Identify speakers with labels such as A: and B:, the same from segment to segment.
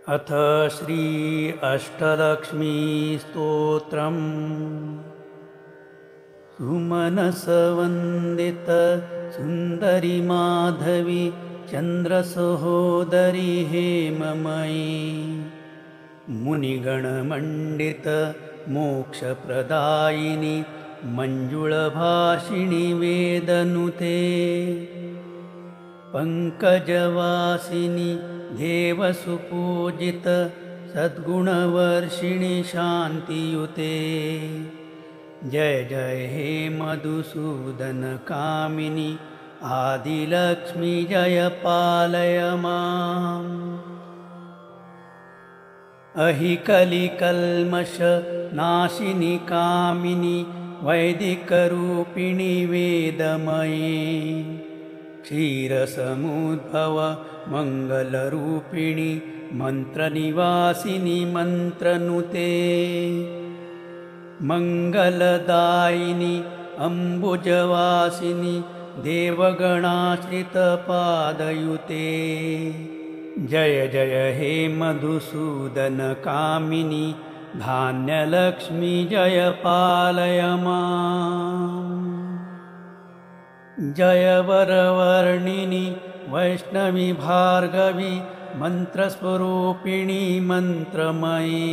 A: अथ श्री अष्टलक्ष्मी स्तोत्रम्। सुमनसवन्दित सुन्दरी माधवी चन्द्रसहोदरी हेममयी मुनिगणमण्डित मोक्षप्रदायिनी मञ्जुळभाषिणी वेदनुते पङ्कजवासिनी देवसुपूजित सद्गुणवर्षिणि शान्तियुते। जय जय हे मधुसूदन कामिनी आदिलक्ष्मी जय पालय माम्। अहिकलिकल्मष नाशिनी कामिनी वैदिकरूपिणी वेदमयी क्षीरसमुद्भव मङ्गलरूपिणी मन्त्रनिवासिनी मन्त्रनुते मङ्गलदायिनी अम्बुजवासिनी देवगणाश्रितपादयुते। जय जय हे मधुसूदन कामिनी धान्यलक्ष्मी जय पालय माम्। जय वरवर्णिनी वैष्णवी भार्गवी मन्त्रस्वरूपिणी मन्त्रमयी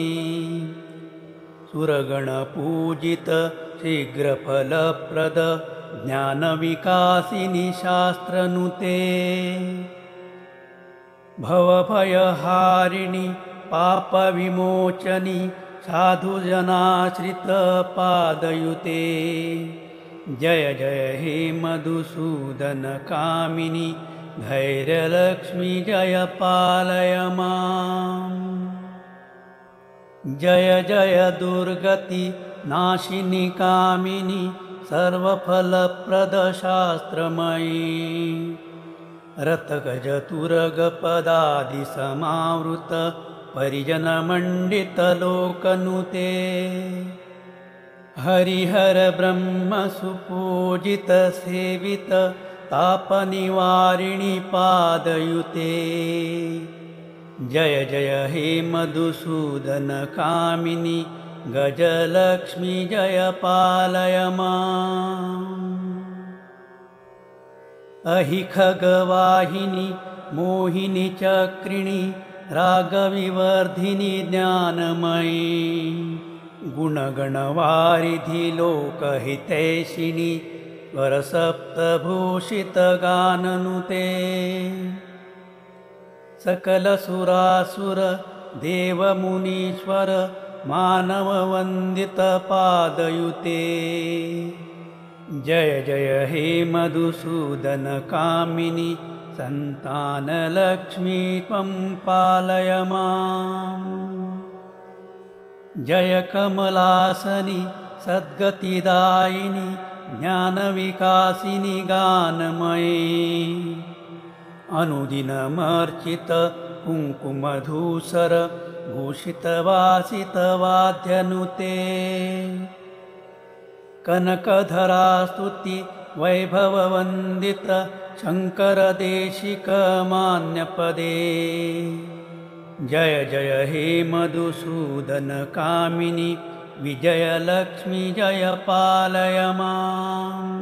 A: सुरगणपूजित शीघ्रफलप्रद ज्ञानविकासिनी शास्त्रनुते भवभयहारिणी पापविमोचनी साधुजनाश्रितपादयुते। जय जय हे मधुसूदन कामिनी धैर्यलक्ष्मी जय पालय माम्। जय जय दुर्गति नाशिनी कामिनी सर्वफलप्रद शास्त्रमयी रथगजतुरगपदादिसमावृत परिजनमण्डितलोकनुते हरिहर ब्रह्म सुपूजित सेवित तापनिवारिणी पादयुते। जय जय हे मधुसूदन कामिनी गजलक्ष्मी जय पालय माम्। अहिखगवाहिनी मोहिनी चक्रिणी रागविवर्धिनी ज्ञानमयी गुणगणवारिधि लोकहितैषिणी वरसप्तभूषितगाननुते सकलसुरासुर देवमुनीश्वर मानववन्दितपादयुते। जय जय हे मधुसूदन कामिनी सन्तानलक्ष्मी त्वं पालय माम्। जय कमलासनी सद्गतिदायिनी ज्ञानविकासिनी गानमयी अनुदिनमर्चित कुङ्कुमधूसर भूषितवासितवाद्यनुते कनकधरास्तुति वैभववन्दित शङ्करदेशिकमान्यपदे। जय जय हे मधुसूदन कामिनी विजयलक्ष्मी जय पालय माम्।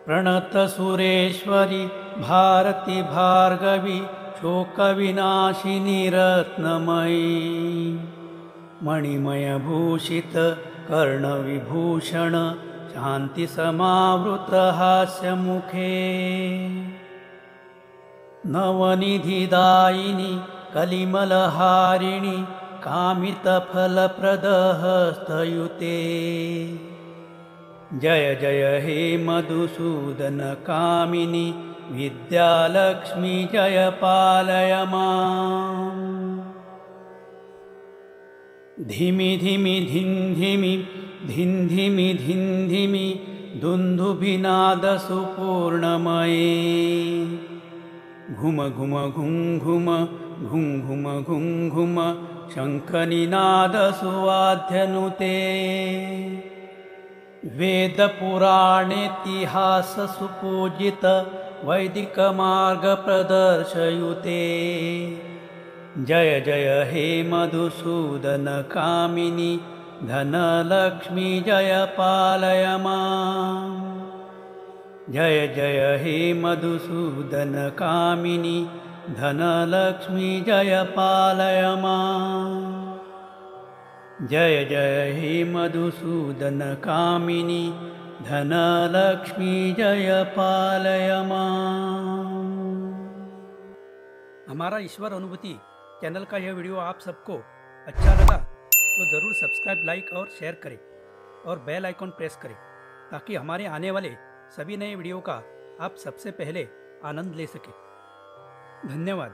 A: प्रणतसुरेश्वरी भारती भार्गवी शोकविनाशिनी रत्नमयी मणिमयभूषित कर्णविभूषण शान्तिसमावृत हास्यमुखे नवनिधिदायिनी कलिमलहारिणी कामितफलप्रदहस्तयुते। जय जय हे मधुसूदन कामिनी विद्यालक्ष्मी जय पालय माम्। धिमि धिमि धिन्धिमि धिन्धिमि धिन्धिमि दुन्दुभिनादसुपूर्णमयी घुम घुम घुं घुम घुं घुम घुं घुम शङ्खनिनादसुवाद्यनुते वेदपुराणेतिहाससुपूजित वैदिकमार्गप्रदर्शयुते जय जय हे मधुसूदन कामिनी धनलक्ष्मी जय पालय मां। जय जय हे मधुसूदन कामिनी धनलक्ष्मी जय पालय मां। जय जय हे मधुसूदन कामिनी धनलक्ष्मी जय पालय मां।
B: हमारा ईश्वर अनुभूति चैनल का यह वीडियो आप सबको अच्छा लगा तो ज़रूर सब्सक्राइब, लाइक और शेयर करें और बेल आइकॉन प्रेस करें ताकि हमारे आने वाले सभी नए वीडियो का आप सबसे पहले आनंद ले सकें। धन्यवाद।